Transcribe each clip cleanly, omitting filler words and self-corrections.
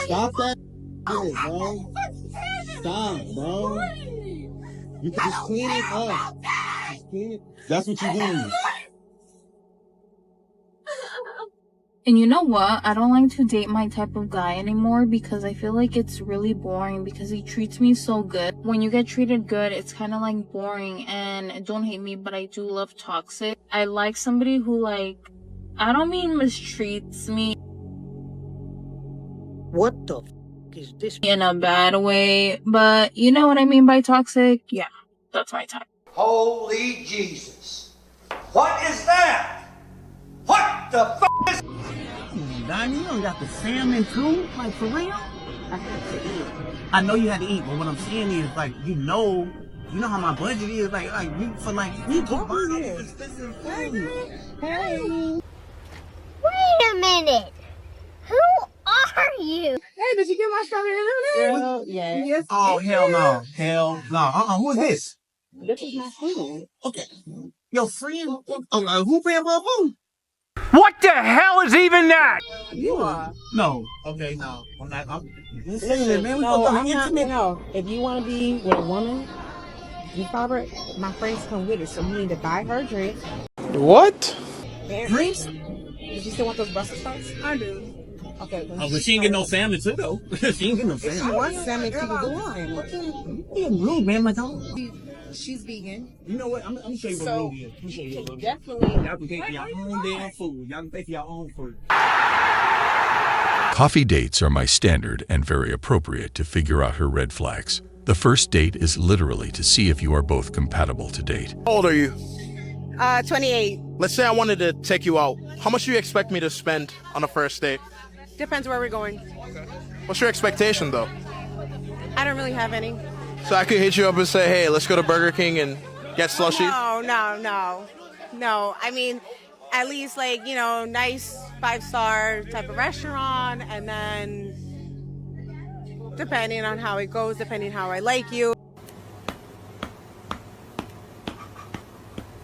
Stop that shit, bro. Stop, bro. You can just clean it up. Just clean it. That's what you're doing. And you know what? I don't like to date my type of guy anymore because I feel like it's really boring because he treats me so good. When you get treated good, it's kind of like boring. And don't hate me, but I do love toxic. I like somebody who, like, I don't mean mistreats me. What the f is this? In a bad way, but you know what I mean by toxic? Yeah, that's my type. Holy Jesus. What is that? What the f is... Donnie, you don't got the salmon too? Like, for real? I had to eat. I know you had to eat, but what I'm saying is, like, you know how my budget is. Like you for like, we go expensive food. Hey. Wait a minute. Who are you? Hey, did you get my strawberry lemonade? Yeah. Yes. Oh, hell no. Hell no. Who is this? This is my friend. Okay. Your friend? Who paying for a food? What the hell is even that? You are. No. Okay, no. I'm not. Listen, man, no. If you want to be with a woman, you probably, my friends come with her, so you need to buy her drinks. What? Drinks? Did you still want those Brussels sprouts? I do. Okay. Oh, but she ain't get no salmon too, though. She ain't get no salmon. I want salmon too. You being rude, man, my dog. She's vegan. You know what? I'm gonna show you what So, rude is. Let me show you what rude is. definitely. Y'all can pay for your own damn food. Y'all can pay for your own food. Coffee dates are my standard and very appropriate to figure out her red flags. The first date is literally to see if you are both compatible to date. How old are you? 28. Let's say I wanted to take you out. How much do you expect me to spend on a first date? Depends where we're going. What's your expectation, though? I don't really have any. So I could hit you up and say, hey, let's go to Burger King and get slushy? No. I mean, at least, like, you know, nice 5-star type of restaurant, and then depending on how it goes, depending how I like you.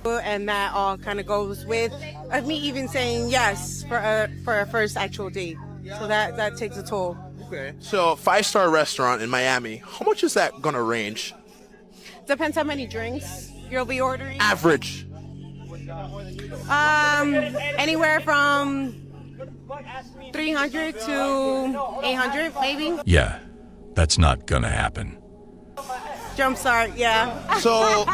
And that all kind of goes with me even saying yes for a first actual date. So that takes a toll. Okay. So 5-star restaurant in Miami, how much is that gonna range? Depends how many drinks you'll be ordering. Average. Anywhere from 300 to 800 maybe. Yeah, that's not gonna happen. Jumpstart, yeah. So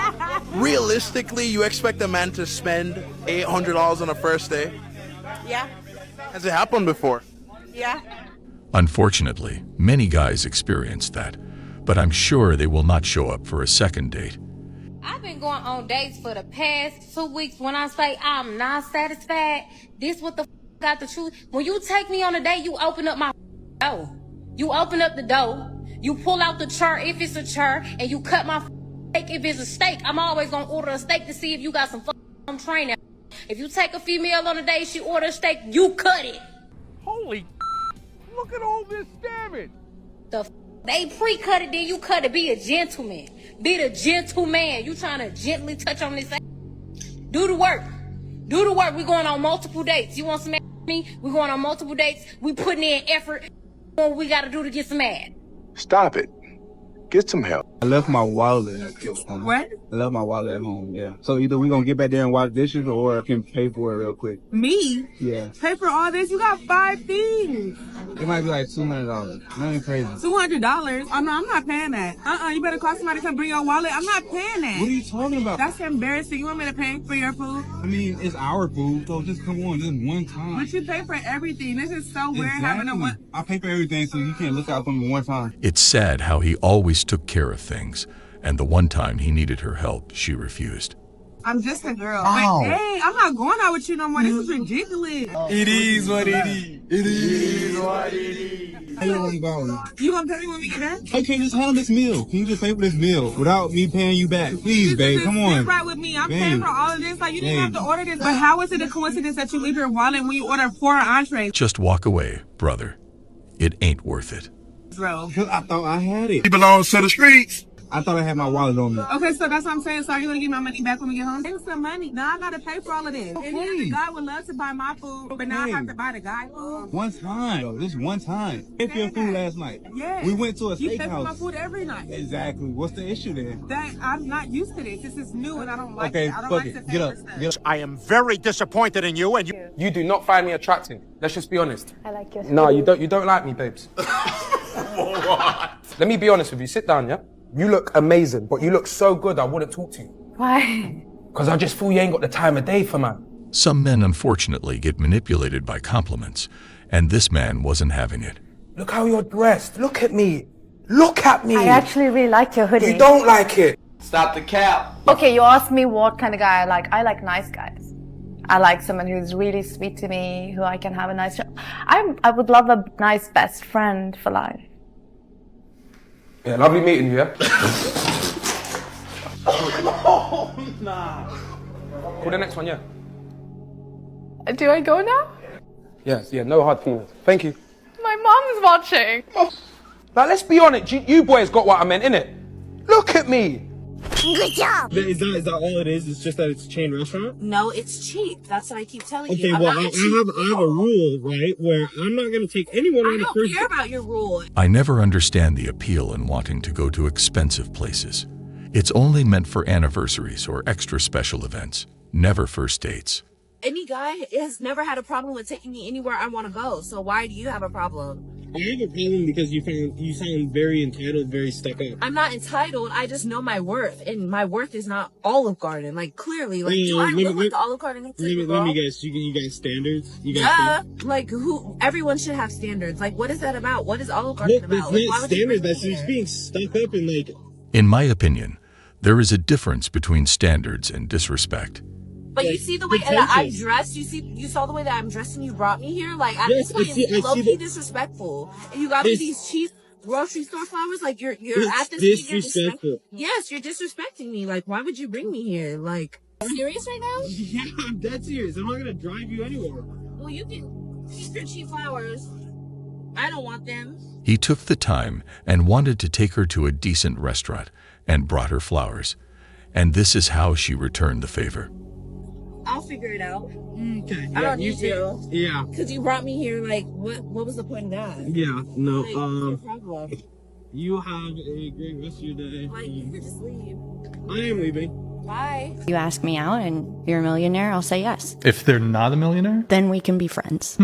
realistically, you expect a man to spend $800 on a first date? Yeah. Has it happened before? Yeah. Unfortunately, many guys experience that, but I'm sure they will not show up for a second date. I've been going on dates for the past 2 weeks. When I say I'm not satisfied, this what the got the truth. When you take me on a date, you open up my door. You open up the door. You pull out the chart if it's a chart, and you cut my steak if it's a steak. I'm always gonna order a steak to see if you got some training. If you take a female on a date, she order a steak, you cut it. Holy look at all this damage. They pre-cut it, then you cut it. Be a gentleman. Be the gentleman. You trying to gently touch on this. Do the work. Do the work. We going on multiple dates. You want some me? We going on multiple dates. We putting in effort. What we got to do to get some ad. Stop it. Get some help. I left my wallet at home. What? I left my wallet at home, yeah. So either we gonna get back there and wash dishes, or I can pay for it real quick. Me? Yeah. Pay for all this? You got 5 things. It might be like $200. Nothing crazy. $200? Oh, no, I'm not paying that. You better call somebody to come bring your wallet. I'm not paying that. What are you talking about? That's embarrassing. You want me to pay for your food? I mean, it's our food, so just come on, just one time. But you pay for everything. This is so weird having a one. I pay for everything, so you can't look out for me one time. It's sad how he always took care of things, and the one time he needed her help, she refused. I'm just a girl. Ow. But, hey, I'm not going out with you no more. This is ridiculous. It is what it is. It is what it is. How you gonna go on? You gonna pay me when we get back? Hey, can you just handle this meal? Can you just pay for this meal without me paying you back? Please, babe, come on. Right with me. I'm babe. paying for all of this. Like, you didn't have to order this. But how is it a coincidence that you leave your wallet when you order 4 entrees? Just walk away, brother. It ain't worth it. Bro. Because I thought I had it. He belongs to the streets. I thought I had my wallet on me. Okay, so that's what I'm saying. So are you gonna give my money back when we get home? Give some money. Now I gotta pay for all of this. Okay. And the guy would love to buy my food, but now I have to buy the guy food. One time, though. This one time. I paid for your food last night. Yeah. We went to a You pay for my steakhouse. food every night. Exactly. What's the issue then? That I'm not used to this. This is new and I don't like Okay, it. I don't fuck like it. to Get pay up. for stuff. Get up. I am very disappointed in you, and you. You do not find me attractive. Let's just be honest. I like your No, you don't. You don't like me, babes. Let me be honest with you. Sit down, yeah. You look amazing, but you look so good I wouldn't talk to you. Why? Cause I just feel you ain't got the time of day for man. Some men unfortunately get manipulated by compliments, and this man wasn't having it. Look how you're dressed. Look at me. Look at me. I actually really like your hoodie. You don't like it. Stop the cap. Okay, you asked me what kind of guy I like. I like nice guys. I like someone who's really sweet to me, who I can have a nice... I would love a nice best friend for life. Yeah, lovely meeting you, yeah? Oh, nah. Call the next one, yeah? Do I go now? Yes, yeah, no hard feelings. Thank you. My mom's watching. Now, let's be honest. You boys got what I meant, innit? Look at me. Good job. Is that all it is? It's just that it's a chain restaurant? No, it's cheap. That's what I keep telling Okay, you. well, I have a rule, right, where I'm not going to take anyone on I the don't first... care about your rule. I never understand the appeal in wanting to go to expensive places. It's only meant for anniversaries or extra special events, never first dates. Any guy has never had a problem with taking me anywhere I want to go. So why do you have a problem? I have a problem because you sound very entitled, very stuck up. I'm not entitled. I just know my worth, and my worth is not Olive Garden. Like clearly, like do I live with the Olive Garden? Let me guess. You got standards. You got standards? Like who? Everyone should have standards. Like what is that about? What is Olive Garden Look, about? that's Like, why not would you standards. bring That's me just here? being stuck up and like... In my opinion, there is a difference between standards and disrespect. But you see the way that I dress. You saw the way that I'm dressed, and you brought me here. Like I'm Yes, just being I see low-key disrespectful. And you got me these cheap grocery store flowers. Like you're at this. Disrespectful. Yes, you're disrespecting me. Like why would you bring me here? Like serious right now? Yeah, I'm dead serious. I'm not gonna drive you anywhere. Well, you can keep your cheap flowers. I don't want them. He took the time and wanted to take her to a decent restaurant and brought her flowers. And this is how she returned the favor. I'll figure it out. Okay. I don't need you. Yeah. Cause you brought me here. Like, what was the point of that? Yeah. No. Like, what's your problem? You have a great rest of your day. Like, you could just leave. I am leaving. Bye. You ask me out and you're a millionaire, I'll say yes. If they're not a millionaire? Then we can be friends.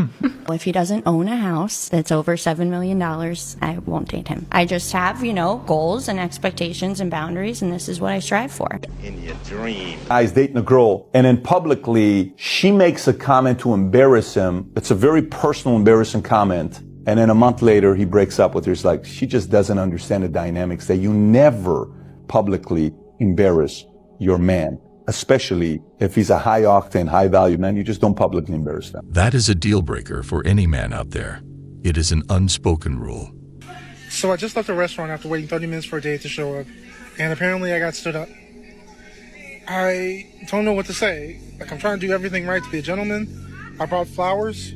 If he doesn't own a house that's over $7 million, I won't date him. I just have, goals and expectations and boundaries, and this is what I strive for. In your dream. Guy's dating a girl, and then publicly, she makes a comment to embarrass him. It's a very personal, embarrassing comment. And then a month later, he breaks up with her. It's like, she just doesn't understand the dynamics that you never publicly embarrass your man, especially if he's a high-octane, high-value man. You just don't publicly embarrass them. That is a deal breaker for any man out there. It is an unspoken rule. So I just left the restaurant after waiting 30 minutes for a date to show up, and apparently I got stood up. I don't know what to say. Like, I'm trying to do everything right to be a gentleman. I brought flowers.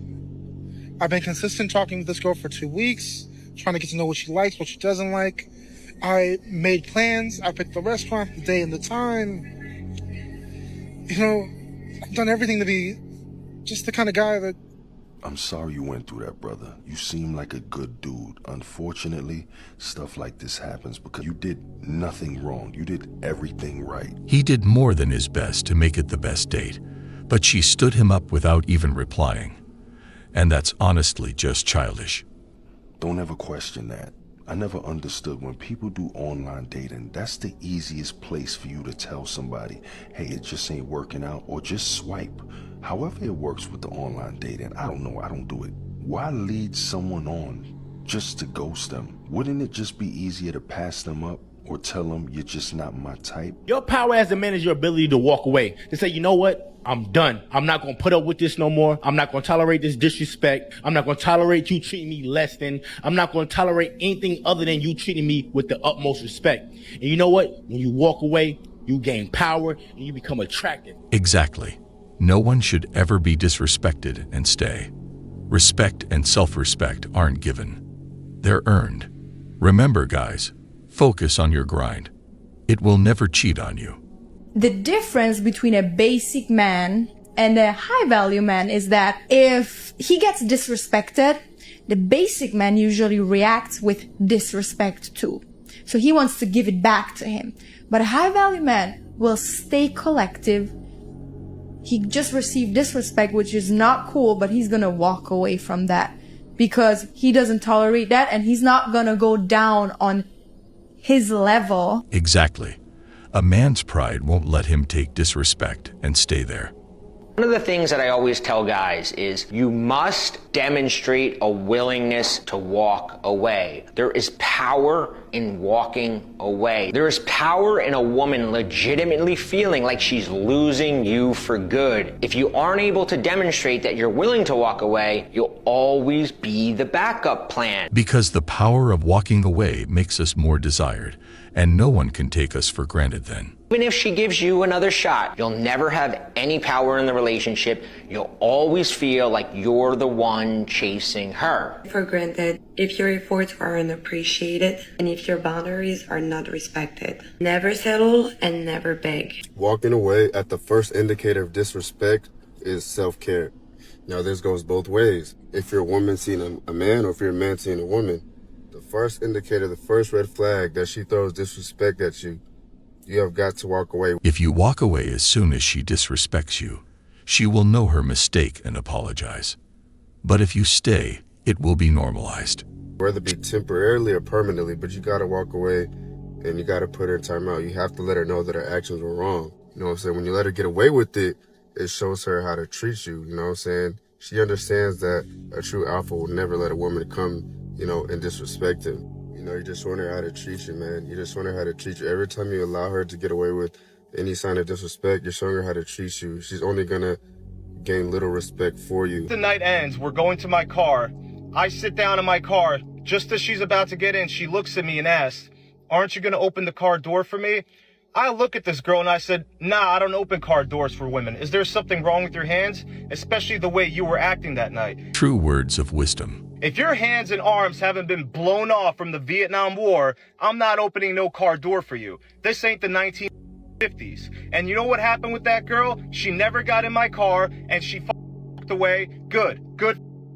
I've been consistent talking with this girl for 2 weeks, trying to get to know what she likes, what she doesn't like. I made plans. I picked the restaurant, the day and the time. I've done everything to be just the kind of guy that... I'm sorry you went through that, brother. You seem like a good dude. Unfortunately, stuff like this happens because you did nothing wrong. You did everything right. He did more than his best to make it the best date, but she stood him up without even replying. And that's honestly just childish. Don't ever question that. I never understood when people do online dating, that's the easiest place for you to tell somebody, hey, it just ain't working out, or just swipe. However it works with the online dating, I don't know, I don't do it. Why lead someone on just to ghost them? Wouldn't it just be easier to pass them up or tell them you're just not my type? Your power as a man is your ability to walk away, to say, you know what? I'm done. I'm not going to put up with this no more. I'm not going to tolerate this disrespect. I'm not going to tolerate you treating me less than. I'm not going to tolerate anything other than you treating me with the utmost respect. And you know what? When you walk away, you gain power and you become attractive. Exactly. No one should ever be disrespected and stay. Respect and self-respect aren't given. They're earned. Remember, guys, focus on your grind. it will never cheat on you. The difference between a basic man and a high value man is that if he gets disrespected, the basic man usually reacts with disrespect too. So he wants to give it back to him. But a high value man will stay collective. He just received disrespect, which is not cool, but he's gonna walk away from that because he doesn't tolerate that, and he's not gonna go down on his level. Exactly. A man's pride won't let him take disrespect and stay there. One of the things that I always tell guys is you must demonstrate a willingness to walk away. There is power in walking away. There is power in a woman legitimately feeling like she's losing you for good. If you aren't able to demonstrate that you're willing to walk away, you'll always be the backup plan. Because the power of walking away makes us more desired, and no one can take us for granted then. Even if she gives you another shot, you'll never have any power in the relationship. You'll always feel like you're the one chasing her. For granted, if your efforts are unappreciated and if your boundaries are not respected. Never settle and never beg. Walking away at the first indicator of disrespect is self-care. Now this goes both ways. If you're a woman seeing a man or if you're a man seeing a woman, the first indicator, the first red flag that she throws disrespect at you, you have got to walk away. If you walk away as soon as she disrespects you, she will know her mistake and apologize. But if you stay, it will be normalized. Whether it be temporarily or permanently, but you gotta walk away and you gotta put her in timeout. You have to let her know that her actions were wrong. You know what I'm saying? When you let her get away with it, it shows her how to treat you. You know what I'm saying? She understands that a true alpha will never let a woman come, you know, and disrespect him. You know, you just want her how to treat you, man. You just want her how to treat you. Every time you allow her to get away with any sign of disrespect, you're showing her how to treat you. She's only gonna gain little respect for you. The night ends, we're going to my car. I sit down in my car. Just as she's about to get in, she looks at me and asks, "Aren't you gonna open the car door for me?" I look at this girl and I said, "Nah, I don't open car doors for women. Is there something wrong with your hands? Especially the way you were acting that night." True words of wisdom. If your hands and arms haven't been blown off from the Vietnam War, I'm not opening no car door for you. This ain't the 1950s. And you know what happened with that girl? She never got in my car and she fucked away. Good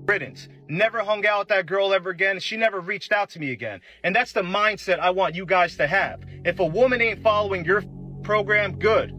riddance. Never hung out with that girl ever again. She never reached out to me again. And that's the mindset I want you guys to have. If a woman ain't following your program, good.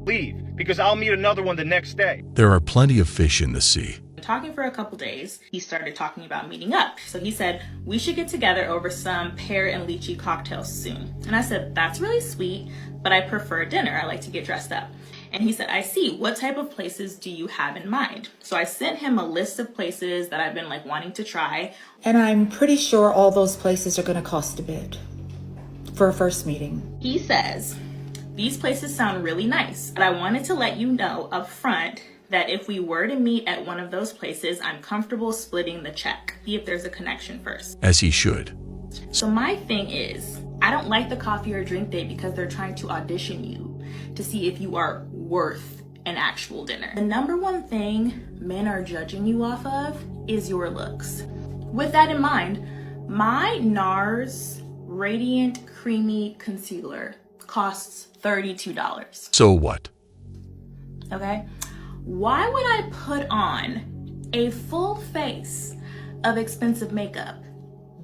Leave, because I'll meet another one the next day. There are plenty of fish in the sea. Talking for a couple days, he started talking about meeting up. So he said, we should get together over some pear and lychee cocktails soon. And I said, that's really sweet, but I prefer dinner. I like to get dressed up. And he said, I see. What type of places do you have in mind? So I sent him a list of places that I've been wanting to try. And I'm pretty sure all those places are going to cost a bit for a first meeting. He says, these places sound really nice, but I wanted to let you know up front that if we were to meet at one of those places, I'm comfortable splitting the check. See if there's a connection first. As he should. So my thing is, I don't like the coffee or drink date because they're trying to audition you to see if you are worth an actual dinner. The number one thing men are judging you off of is your looks. With that in mind, my NARS Radiant Creamy Concealer costs $32. So what? Okay? Why would I put on a full face of expensive makeup,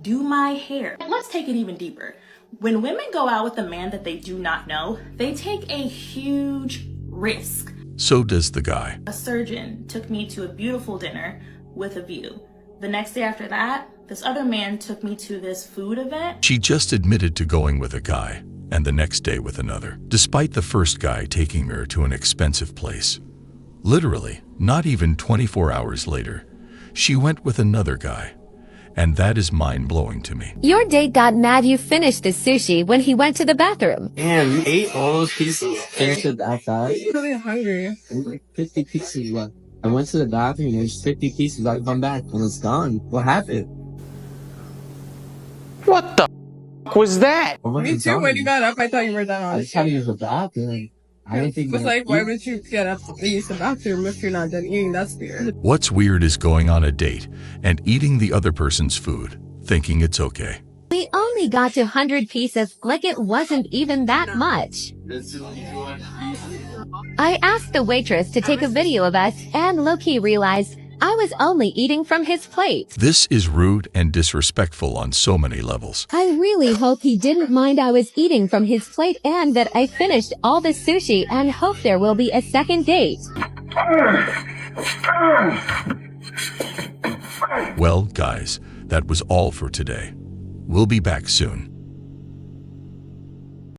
do my hair? Let's take it even deeper. When women go out with a man that they do not know, they take a huge risk. So does the guy. A surgeon took me to a beautiful dinner with a view. The next day after that, this other man took me to this food event. She just admitted to going with a guy, and the next day with another, despite the first guy taking her to an expensive place. Literally, not even 24 hours later, she went with another guy. And that is mind-blowing to me. Your date got mad you finished the sushi when he went to the bathroom. Damn, you ate all those pieces. Finished it outside. I'm really hungry. There's like 50 pieces left. I went to the bathroom and there's 50 pieces. I come back and it's gone. What happened? What the f was that? Me too, when you got up, I thought you were done on I just had to use the bathroom. I didn't think it was like, why would you get up to use the bathroom if you're not done eating? That's weird. What's weird is going on a date and eating the other person's food, thinking it's okay. We own only got to 100 pieces like it wasn't even that much. I asked the waitress to take a video of us and low-key realized I was only eating from his plate. This is rude and disrespectful on so many levels. I really hope he didn't mind I was eating from his plate and that I finished all the sushi and hope there will be a second date. Well, guys, that was all for today. We'll be back soon.